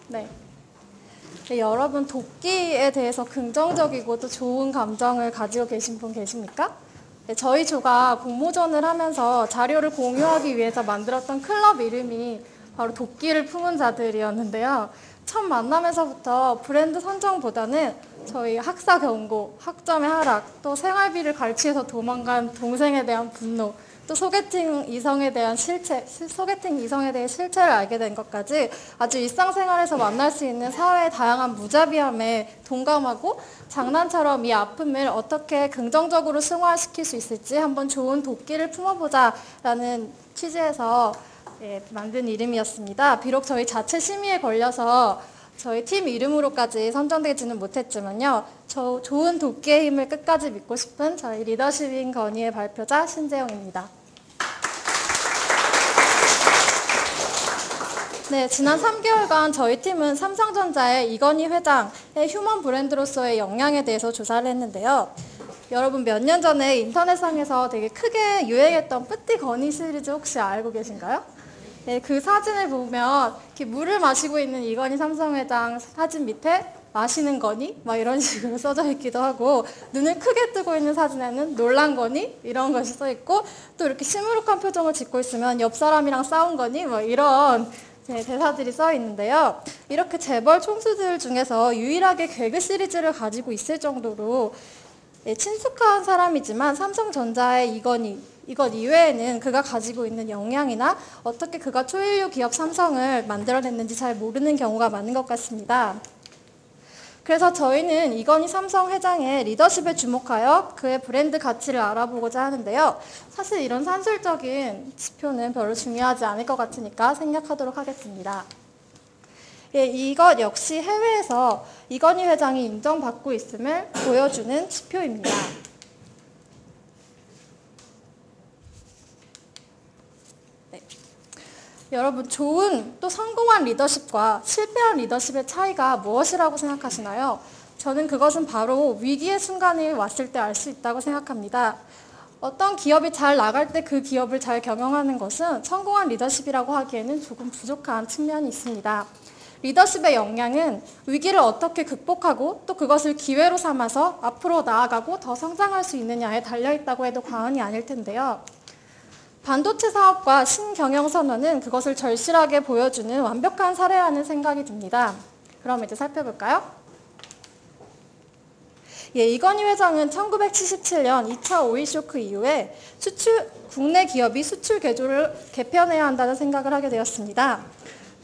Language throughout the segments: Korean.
네. 네, 여러분 도끼에 대해서 긍정적이고 또 좋은 감정을 가지고 계신 분 계십니까? 네, 저희 조가 공모전을 하면서 자료를 공유하기 위해서 만들었던 클럽 이름이 바로 도끼를 품은 자들이었는데요. 첫 만남에서부터 브랜드 선정보다는 저희 학사 경고, 학점의 하락, 또 생활비를 갈취해서 도망간 동생에 대한 분노, 또 소개팅 이성에 대한 소개팅 이성에 대해 실체를 알게 된 것까지 아주 일상생활에서 만날 수 있는 사회의 다양한 무자비함에 동감하고 장난처럼 이 아픔을 어떻게 긍정적으로 승화시킬 수 있을지 한번 좋은 도끼를 품어보자라는 취지에서 만든 이름이었습니다. 비록 저희 자체 심의에 걸려서 저희 팀 이름으로까지 선정되지는 못했지만요. 저 좋은 도끼의 힘을 끝까지 믿고 싶은 저희 리더십인 건의의 발표자 신재영입니다. 네, 지난 3개월간 저희 팀은 삼성전자의 이건희 회장의 휴먼 브랜드로서의 역량에 대해서 조사를 했는데요. 여러분 몇 년 전에 인터넷상에서 되게 크게 유행했던 뿌띠 건희 시리즈 혹시 알고 계신가요? 네, 그 사진을 보면 이렇게 물을 마시고 있는 이건희 삼성회장 사진 밑에 마시는 건희? 막 이런 식으로 써져 있기도 하고 눈을 크게 뜨고 있는 사진에는 놀란 건희? 이런 것이 써 있고 또 이렇게 시무룩한 표정을 짓고 있으면 옆 사람이랑 싸운 건희? 뭐 이런 대사들이 써 있는데요. 이렇게 재벌 총수들 중에서 유일하게 개그 시리즈를 가지고 있을 정도로 친숙한 사람이지만 삼성전자의 이것 이외에는 그가 가지고 있는 역량이나 어떻게 그가 초일류 기업 삼성을 만들어냈는지 잘 모르는 경우가 많은 것 같습니다. 그래서 저희는 이건희 삼성 회장의 리더십에 주목하여 그의 브랜드 가치를 알아보고자 하는데요. 사실 이런 산술적인 지표는 별로 중요하지 않을 것 같으니까 생략하도록 하겠습니다. 예, 이것 역시 해외에서 이건희 회장이 인정받고 있음을 보여주는 지표입니다. 네. 여러분, 좋은 또 성공한 리더십과 실패한 리더십의 차이가 무엇이라고 생각하시나요? 저는 그것은 바로 위기의 순간이 왔을 때 알 수 있다고 생각합니다. 어떤 기업이 잘 나갈 때 그 기업을 잘 경영하는 것은 성공한 리더십이라고 하기에는 조금 부족한 측면이 있습니다. 리더십의 역량은 위기를 어떻게 극복하고 또 그것을 기회로 삼아서 앞으로 나아가고 더 성장할 수 있느냐에 달려있다고 해도 과언이 아닐 텐데요. 반도체 사업과 신경영 선언은 그것을 절실하게 보여주는 완벽한 사례라는 생각이 듭니다. 그럼 이제 살펴볼까요? 예, 이건희 회장은 1977년 2차 오일 쇼크 이후에 국내 기업이 수출 개조를 개편해야 한다는 생각을 하게 되었습니다.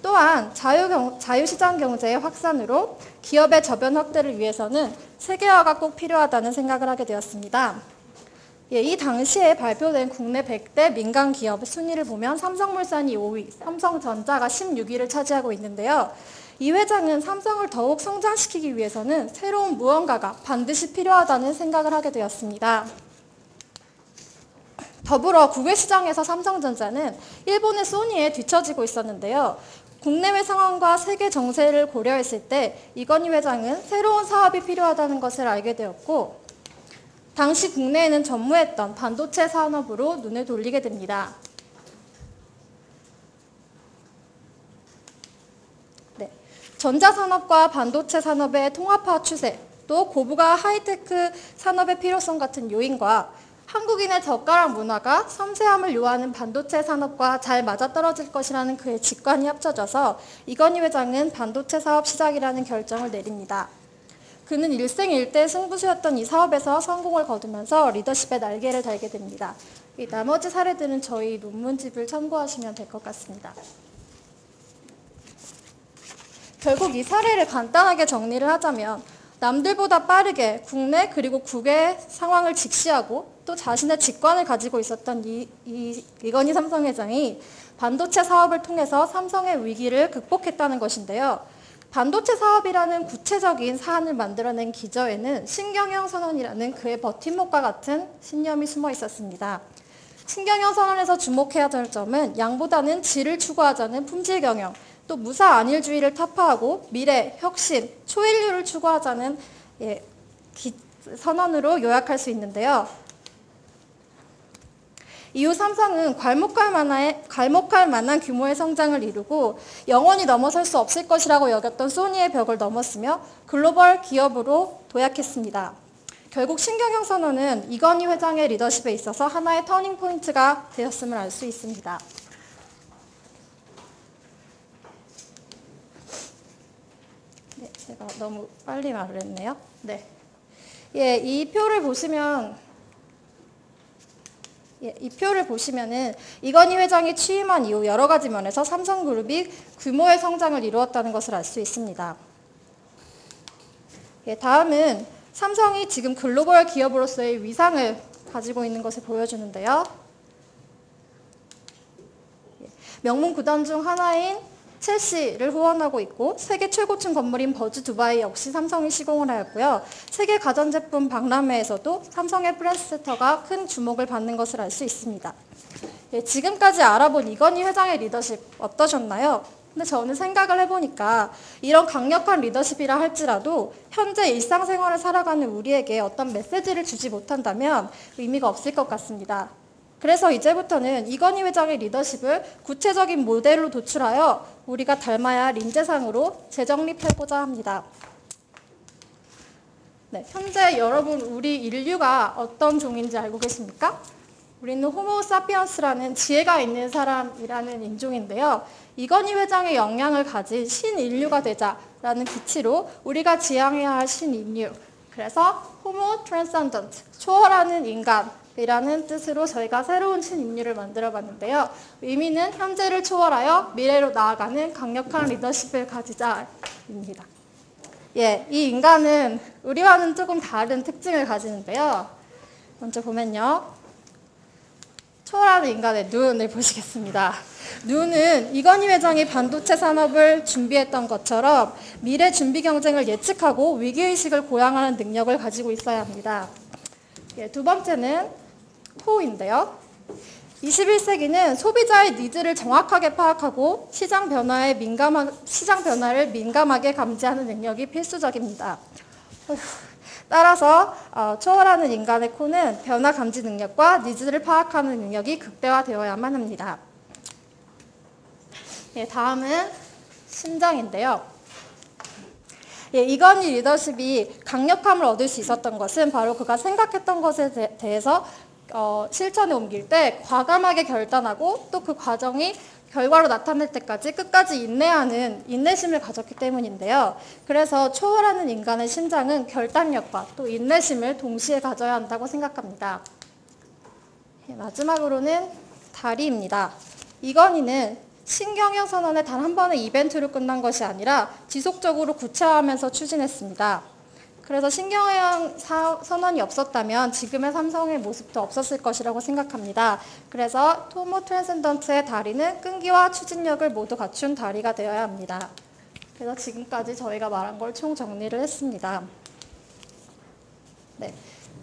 또한 자유시장 경제의 확산으로 기업의 저변 확대를 위해서는 세계화가 꼭 필요하다는 생각을 하게 되었습니다. 예, 이 당시에 발표된 국내 100대 민간 기업 순위를 보면 삼성물산이 5위, 삼성전자가 16위를 차지하고 있는데요. 이 회장은 삼성을 더욱 성장시키기 위해서는 새로운 무언가가 반드시 필요하다는 생각을 하게 되었습니다. 더불어 국외 시장에서 삼성전자는 일본의 소니에 뒤처지고 있었는데요. 국내외 상황과 세계 정세를 고려했을 때 이건희 회장은 새로운 사업이 필요하다는 것을 알게 되었고 당시 국내에는 전무했던 반도체 산업으로 눈을 돌리게 됩니다. 네. 전자산업과 반도체 산업의 통합화 추세, 또 고부가 하이테크 산업의 필요성 같은 요인과 한국인의 젓가락 문화가 섬세함을 요하는 반도체 산업과 잘 맞아떨어질 것이라는 그의 직관이 합쳐져서 이건희 회장은 반도체 사업 시작이라는 결정을 내립니다. 그는 일생일대 승부수였던 이 사업에서 성공을 거두면서 리더십의 날개를 달게 됩니다. 이 나머지 사례들은 저희 논문집을 참고하시면 될 것 같습니다. 결국 이 사례를 간단하게 정리를 하자면 남들보다 빠르게 국내 그리고 국외 상황을 직시하고 또 자신의 직관을 가지고 있었던 이건희 삼성 회장이 반도체 사업을 통해서 삼성의 위기를 극복했다는 것인데요. 반도체 사업이라는 구체적인 사안을 만들어낸 기저에는 신경영 선언이라는 그의 버팀목과 같은 신념이 숨어 있었습니다. 신경영 선언에서 주목해야 될 점은 양보다는 질을 추구하자는 품질 경영, 또 무사 안일주의를 타파하고 미래, 혁신, 초인류를 추구하자는 선언으로 요약할 수 있는데요. 이후 삼성은 괄목할 만한 규모의 성장을 이루고 영원히 넘어설 수 없을 것이라고 여겼던 소니의 벽을 넘었으며 글로벌 기업으로 도약했습니다. 결국 신경영 선언은 이건희 회장의 리더십에 있어서 하나의 터닝 포인트가 되었음을 알 수 있습니다. 네, 제가 너무 빨리 말을 했네요. 네. 예, 이 표를 보시면은 이건희 회장이 취임한 이후 여러 가지 면에서 삼성그룹이 규모의 성장을 이루었다는 것을 알 수 있습니다. 예, 다음은 삼성이 지금 글로벌 기업으로서의 위상을 가지고 있는 것을 보여주는데요. 예, 명문 구단 중 하나인 첼시를 후원하고 있고 세계 최고층 건물인 버즈 두바이 역시 삼성이 시공을 하였고요. 세계 가전제품 박람회에서도 삼성의 프레스센터가 큰 주목을 받는 것을 알 수 있습니다. 예, 지금까지 알아본 이건희 회장의 리더십 어떠셨나요? 근데 저는 생각을 해보니까 이런 강력한 리더십이라 할지라도 현재 일상생활을 살아가는 우리에게 어떤 메시지를 주지 못한다면 의미가 없을 것 같습니다. 그래서 이제부터는 이건희 회장의 리더십을 구체적인 모델로 도출하여 우리가 닮아야 할 인재상으로 재정립해보자 합니다. 네, 현재 여러분 우리 인류가 어떤 종인지 알고 계십니까? 우리는 호모 사피언스라는 지혜가 있는 사람이라는 인종인데요. 이건희 회장의 역량을 가진 신인류가 되자라는 기치로 우리가 지향해야 할 신인류, 그래서 호모 트랜센던트, 초월하는 인간이라는 뜻으로 저희가 새로운 신인류를 만들어 봤는데요. 의미는 현재를 초월하여 미래로 나아가는 강력한 리더십을 가지자입니다. 예, 이 인간은 우리와는 조금 다른 특징을 가지는데요. 먼저 보면요. 초월하는 인간의 눈을 보시겠습니다. 눈은 이건희 회장이 반도체 산업을 준비했던 것처럼 미래 준비 경쟁을 예측하고 위기의식을 고양하는 능력을 가지고 있어야 합니다. 예, 두 번째는 코인데요. 21세기는 소비자의 니즈를 정확하게 파악하고 시장 변화를 민감하게 감지하는 능력이 필수적입니다. 따라서 초월하는 인간의 코는 변화 감지 능력과 니즈를 파악하는 능력이 극대화되어야만 합니다. 예, 다음은 심장인데요. 예, 이건희 리더십이 강력함을 얻을 수 있었던 것은 바로 그가 생각했던 것에 대해서 실천에 옮길 때 과감하게 결단하고 또 그 과정이 결과로 나타날 때까지 끝까지 인내하는 인내심을 가졌기 때문인데요. 그래서 초월하는 인간의 심장은 결단력과 또 인내심을 동시에 가져야 한다고 생각합니다. 예, 마지막으로는 다리입니다. 이건희는 신경영 선언에 단 한 번의 이벤트로 끝난 것이 아니라 지속적으로 구체화하면서 추진했습니다. 그래서 신경영 선언이 없었다면 지금의 삼성의 모습도 없었을 것이라고 생각합니다. 그래서 호모 트랜센던트의 다리는 끈기와 추진력을 모두 갖춘 다리가 되어야 합니다. 그래서 지금까지 저희가 말한 걸 총 정리를 했습니다. 네,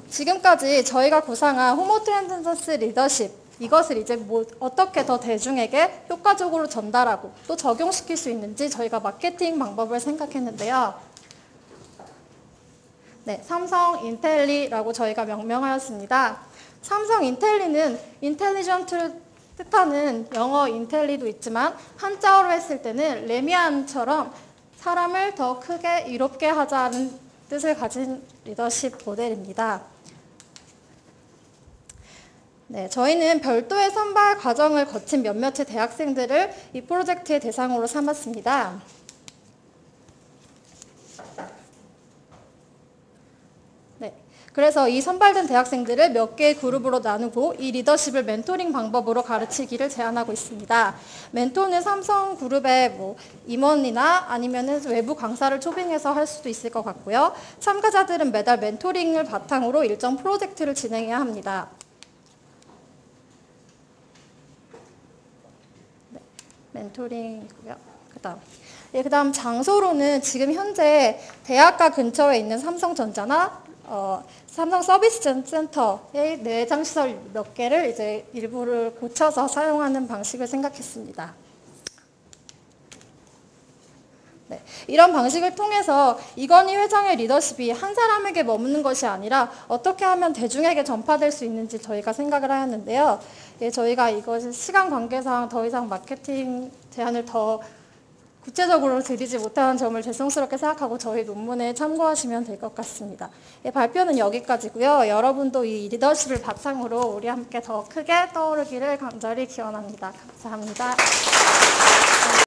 지금까지 저희가 구상한 호모 트랜센던트 리더십, 이것을 이제 어떻게 더 대중에게 효과적으로 전달하고 또 적용시킬 수 있는지 저희가 마케팅 방법을 생각했는데요. 네, 삼성 인텔리라고 저희가 명명하였습니다. 삼성 인텔리는 인텔리전트를 뜻하는 영어 인텔리도 있지만 한자어로 했을 때는 레미안처럼 사람을 더 크게 이롭게 하자는 뜻을 가진 리더십 모델입니다. 네, 저희는 별도의 선발 과정을 거친 몇몇의 대학생들을 이 프로젝트의 대상으로 삼았습니다. 네, 그래서 이 선발된 대학생들을 몇 개의 그룹으로 나누고 이 리더십을 멘토링 방법으로 가르치기를 제안하고 있습니다. 멘토는 삼성그룹의 임원이나 아니면 외부 강사를 초빙해서 할 수도 있을 것 같고요. 참가자들은 매달 멘토링을 바탕으로 일정 프로젝트를 진행해야 합니다. 멘토링이고요. 그다음 장소로는 지금 현재 대학가 근처에 있는 삼성전자나 삼성 서비스 센터의 내장 시설 몇 개를 이제 일부를 고쳐서 사용하는 방식을 생각했습니다. 네, 이런 방식을 통해서 이건희 회장의 리더십이 한 사람에게 머무는 것이 아니라 어떻게 하면 대중에게 전파될 수 있는지 저희가 생각을 하였는데요. 예, 저희가 이것이 시간 관계상 더 이상 마케팅 제안을 더 구체적으로 드리지 못하는 점을 죄송스럽게 생각하고 저희 논문에 참고하시면 될 것 같습니다. 예, 발표는 여기까지고요. 여러분도 이 리더십을 바탕으로 우리 함께 더 크게 떠오르기를 간절히 기원합니다. 감사합니다.